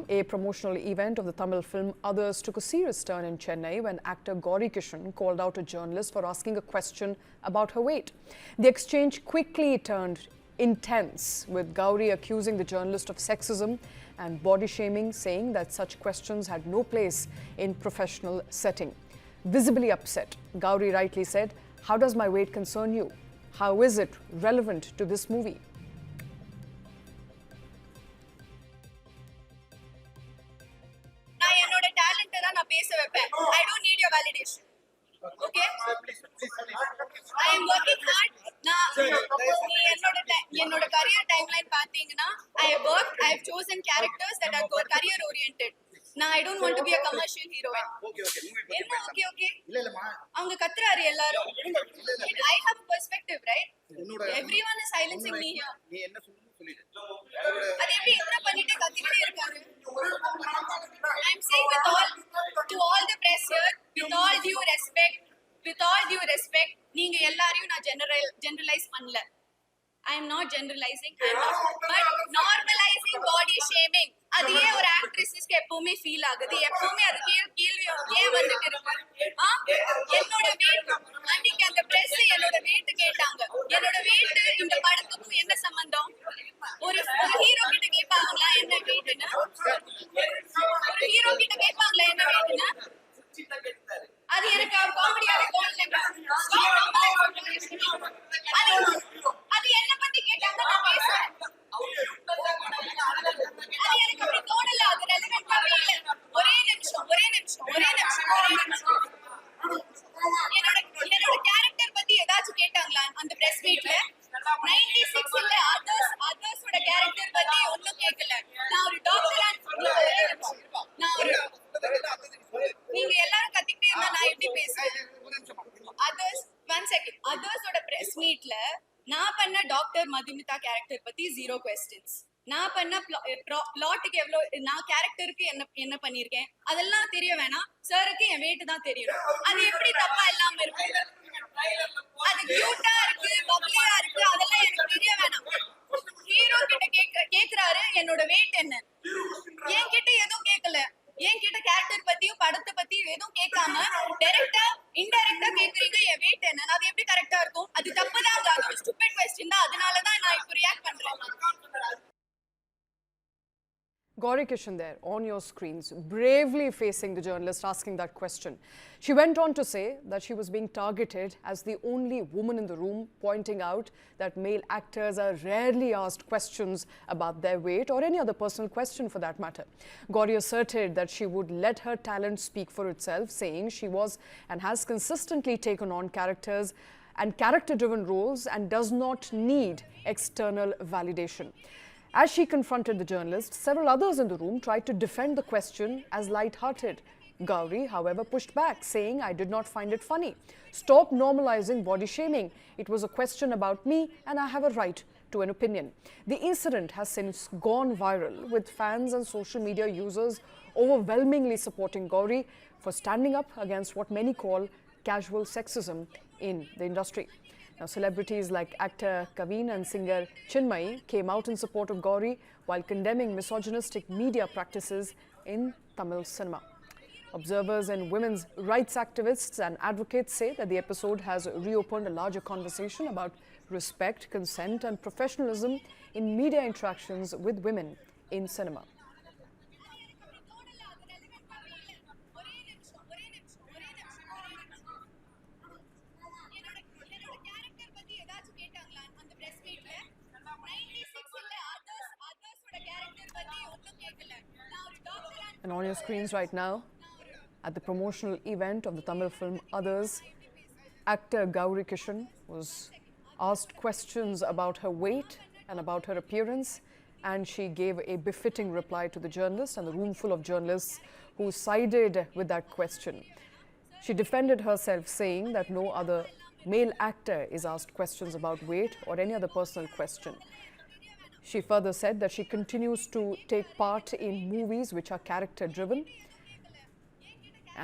A promotional event of the Tamil film Others took a serious turn in Chennai when actor Gouri Kishan called out a journalist for asking a question about her weight. The exchange quickly turned intense, with Gouri accusing the journalist of sexism and body shaming, saying that such questions had no place in professional setting. Visibly upset, Gouri rightly said, "How does my weight concern you? How is it relevant to this movie?" I don't need your validation. Okay? I am working hard. என்னோட career timeline பாத்தீங்கன்னா, I have chosen characters that are career oriented. Now I don't want to be a commercial heroine. Okay. அவங்க கத்துறாரு எல்லாரும். I have a perspective, right? Everyone is silencing me here. நீ என்ன சொல்லுன்னு சொல்லிடு. அது எப்படி இன்ட்ரோ பண்ணிட்டு கத்திட்டே இருக்காரு? I am saying to all the press here, with all due respect, நீங்க எல்லாரையும் நான் generalize பண்ணல. I am not generalizing, but normalizing body shaming. அதே ஒரு ஆக்ட்ரஸ்க்கு எப்பவுமே ஃபீல் ஆகுது, எப்பவுமே அது கேள்வி ஏன் வந்துட்டு இருக்கு. என்னோட weight, அன்னைக்கு அந்த பிரஸ் என்னோட weight கேட்டாங்க. என்னோட weight இந்த படத்துக்கும் என்ன சம்பந்தம்? ஒரு ஹீரோ கிட்ட கேட்பாங்களா என்ன வெயிட்னு? ஒரு ஹீரோ கிட்ட கேட்பாங்களா என்ன வெயிட்னு? அது எனக்கு காமெடியாவே தோணல. அது என்ன பத்தி கேட்டாங்க, நான் பேசுறேன். அது எனக்கு அப்படி தோணல, அது ரெலவென்ட்டாவே இல்ல. ஒரே நிமிஷம். என்னோட கேரக்டர் பத்தி ஏதாச்சும் கேட்டாங்களா அந்த பிரஸ் மீட்ல? 96 இல்ல அதர்ஸோட கேரக்டர் பத்தி ஒண்ணும் கேட்கல. நான் ஒரு டாக்டரா நீங்க எல்லாரும் கத்திக்கிட்டே இருந்தா நான் எப்படி பேசுவேன்? அதர்ஸோட பிரஸ் மீட்ல நான் பண்ண டாக்டர் மதுமிதா கேரக்டர் பத்தி 0 questions. நான் பண்ண பிளாட்டுக்கு எவ்வளவு, நான் கேரக்டருக்கு என்ன பண்ணிருக்கேன் அதெல்லாம் தெரிய வேணாம். சாருக்கு என் weight தான் தெரியும். அது எப்படி தப்பா இல்லாம இருக்கு? அது கியூட்டா இருக்கு, பப்ளியா இருக்கு, அதெல்லாம் எனக்கு தெரிய வேணாம். ஹீரோ கிட்ட கேக்குறாரு என்னோட weight என்ன. என்கிட்ட எதுவும் கேட்கல. என்கிட்ட கேரக்டர் பத்தியும் படத்தை பத்தியும் எதுவும் கேட்காம டைரக்டா இன்டைரக்டா கேக்குறீங்க என் weight என்ன. அது எப்படி கரெக்டா இருக்கும்? அது தப்புதான், அது ஒரு ஸ்டூபிட் क्वेश्चन தான். அதனாலதான் நான் இப்போ ரியாக்ட் பண்றேன். Gouri Kishan there on your screens, bravely facing the journalist asking that question. She went on to say that she was being targeted as the only woman in the room, pointing out that male actors are rarely asked questions about their weight or any other personal question for that matter. Gouri asserted that she would let her talent speak for itself, saying she was and has consistently taken on characters and character-driven roles and does not need external validation. As she confronted the journalist, several others in the room tried to defend the question as light-hearted. Gouri, however, pushed back, saying, "I did not find it funny. Stop normalizing body shaming. It was a question about me and I have a right to an opinion." The incident has since gone viral, with fans and social media users overwhelmingly supporting Gouri for standing up against what many call casual sexism in the industry. Now, celebrities like actor Kavin and singer Chinmayi came out in support of Gouri while condemning misogynistic media practices in Tamil cinema. Observers and women's rights activists and advocates say that the episode has reopened a larger conversation about respect, consent and professionalism in media interactions with women in cinema. And on your screens right now, at the promotional event of the Tamil film Others, actor Gouri Kishan was asked questions about her weight and about her appearance, and she gave a befitting reply to the journalist and the room full of journalists who sided with that question. She defended herself, saying that no other male actor is asked questions about weight or any other personal question. She further said that she continues to take part in movies which are character-driven,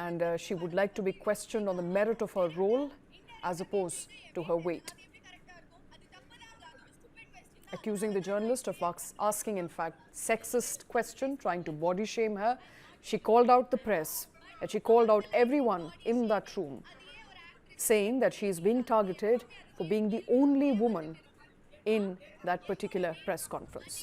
and she would like to be questioned on the merit of her role as opposed to her weight. accusing the journalist of asking, in fact, sexist question, trying to body shame her. She called out the press and she called out everyone in that room, saying that she is being targeted for being the only woman in that particular press conference.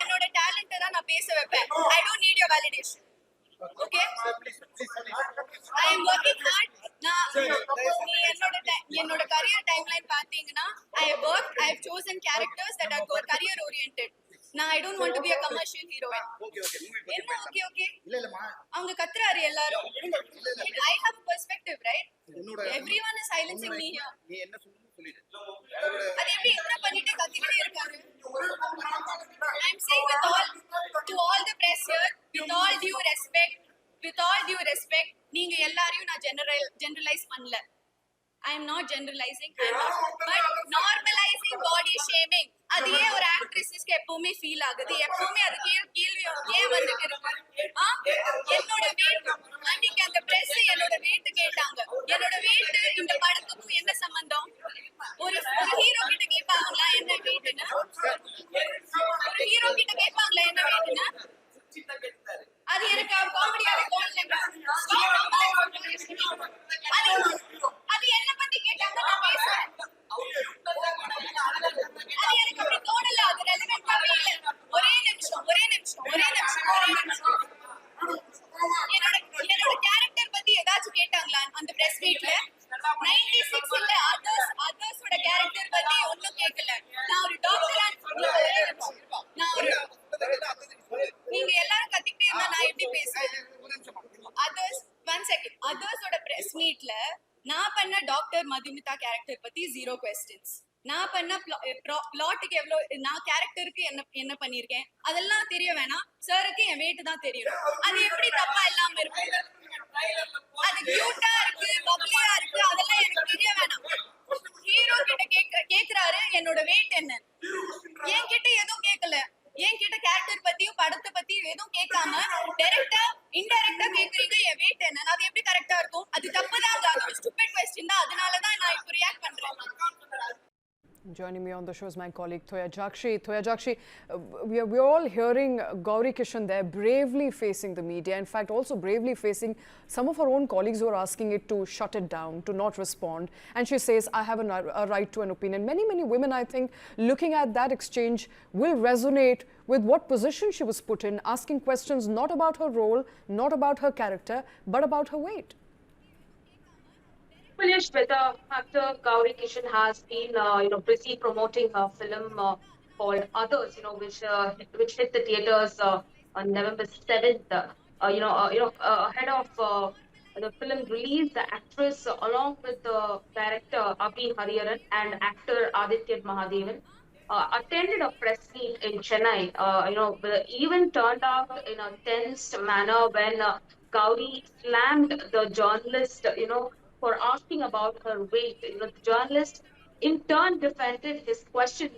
என்னோட டேலண்ட தான் நான் பேச வைப்பேன். I don't need your validation. Okay? I am working hard. நீ என்னோட career timeline பாத்தீங்கன்னா, I have chosen characters that are career oriented. Now I don't want to be a commercial heroine. என்ன okay? அவங்க கத்துறாரு எல்லாரும். I have a perspective, right? Everyone is silencing me here. நீ என்ன சொல்லணும்னு சொல்லிடு. அது எப்படி இன்டர் பண்ணிட்டு கத்திக்கிட்டே இருக்காரு? I am saying to all the press here, with all due respect, நீங்க எல்லாரையும் நான் generalize பண்ணல. I am not generalizing, but normalizing body shaming. அது ஏன் ஒரு ஆக்ட்ரஸஸ்க்கு எப்பவுமே ஃபீல் ஆகுது? எப்பவுமே அது கேள்வி ஏன் வந்துட்டு இருக்கு? என்னோட weight, அன்னைக்கு அந்த பிரஸ் என்னோட weight கேட்டாங்க. என்னோட weight இந்த படத்துக்கும் என்ன சம்பந்தம்? ஒரு ஹீரோ கிட்ட கேட்பாங்களா என்ன வெயிட்னு? ஒரு ஹீரோ கிட்ட கேட்பாங்களா என்ன வெயிட்னு? அது எனக்கு காமெடியாவே தோணல. அது என்ன பத்தி கேட்டாங்க நான் பேசுறேன். அது எனக்கு அப்படி தோணல. அது ரெலவென்ட்டாவே இல்ல. ஒரே நிமிஷம். என்னோட கேரக்டர் பத்தி ஏதாச்சும் கேட்டாங்களா அந்த பிரஸ் மீட்ல? 96 இல்ல அதர்ஸோட கேரக்டர் பத்தி ஒண்ணும் கேட்கல. நான் ஒரு டாக்டரா நீங்க எல்லாரும் கத்திக்கிட்டே இருந்தா நான் எப்படி பேசுவேன்? அதர்ஸோட பிரஸ் மீட்ல நான் பண்ண டாக்டர் மதுமிதா கேரக்டர் பத்தி 0 questions. நான் பண்ண பிளாட்டுக்கு எவ்வளவு நான் கேரக்டருக்கு என்ன பண்ணிருக்கேன் அதெல்லாம் தெரிய வேணாம். சாருக்கு என் weight தான் தெரியும். அது எப்படி தப்பா இல்லாம இருக்கு? அது கியூட்டா இருக்கு, பப்ளியா இருக்கு, அதெல்லாம் எனக்கு தெரிய வேணாம். ஹீரோ கிட்ட கேக்குறாரு என்னோட weight என்ன? என்கிட்ட எதுவும் கேட்கல. என்கிட்ட கேரக்டர் பத்தியும் படத்தை பத்தியும் எதுவும் கேட்காம டைரக்டா இன்டைரக்டா கேக்குறீங்க என் weight என்ன? அது எப்படி கரெக்டா இருக்கும்? அது தப்புதான். அது ஒரு ஸ்டூபிட் क्वेश्चन தான். அதனால தான் நான் இப்போ ரியாக்ட் பண்றேன். Joining me on the show is my colleague Thoya Jakshi. Thoya Jakshi, we're all hearing Gouri Kishan there bravely facing the media. In fact, also bravely facing some of her own colleagues who are asking it to shut it down, to not respond. And she says, I have a right to an opinion. Many women, I think, looking at that exchange will resonate with what position she was put in, asking questions not about her role, not about her character, but about her weight. Shweta, actor Gouri Kishan has been, busy promoting her film called Others, which hit the theaters on November 7th. Ahead of the film release, the actress, along with the director Abhi Hariharan and actor Aditya Mahadevan, attended a press meet in Chennai. The event turned out in a tense manner when Gouri slammed the journalist, for asking about her weight. The journalist in turn defended his question,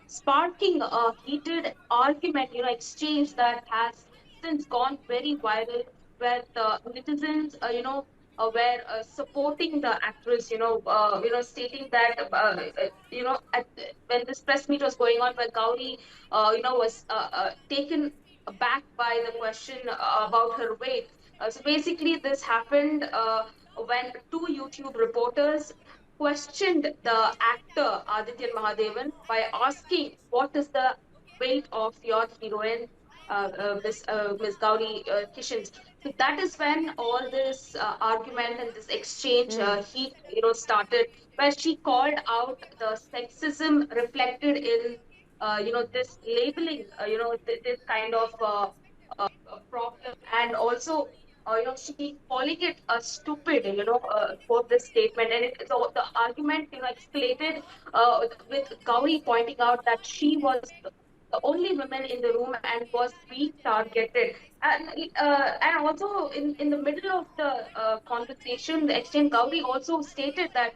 sparking a heated argument, exchange that has since gone very viral, where the netizens, were supporting the actress, stating that, when this press meet was going on, where Gouri, was taken aback by the question about her weight. So basically, this happened when 2 YouTube reporters questioned the actor Aditya Mahadevan by asking, what is the weight of your heroine, Miss Gouri Kishan? So that is when all this argument and this exchange heat, started, where she called out the sexism reflected in, this labeling, this kind of problem, and also she calling it a stupid, for this statement. And so the argument, escalated with Gouri pointing out that she was the only woman in the room and was being targeted. And also in the middle of the conversation, the exchange, Gouri also stated that,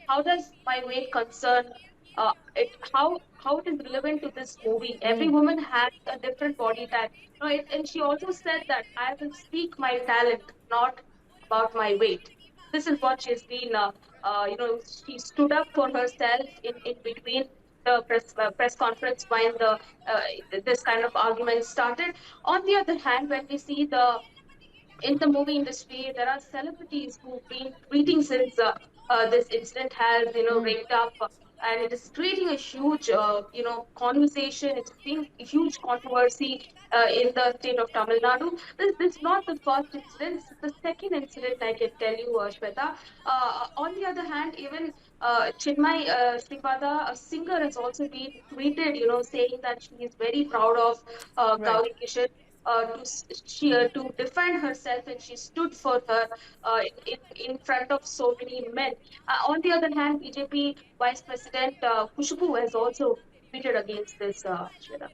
how does my weight concern how it is relevant to this movie. Every woman has a different body type. And she also said that I will speak my talent, not about my weight. This is what she's been. She stood up for herself in between the press conference when the this kind of argument started. On the other hand, when we see the in the movie industry, there are celebrities who've been tweeting since this incident has, raked up, and it is creating a huge, conversation. It's been a huge controversy in the state of Tamil Nadu. This is not the first incident. This is the second incident, I can tell you, Shweta. On the other hand, even Chinmay Sripada, a singer, has also been tweeted, saying that she is very proud of Right. Gauri Kishan to defend herself, and she stood for her in front of so many men. On the other hand, BJP Vice President Khushbu has also tweeted against this, Shweta.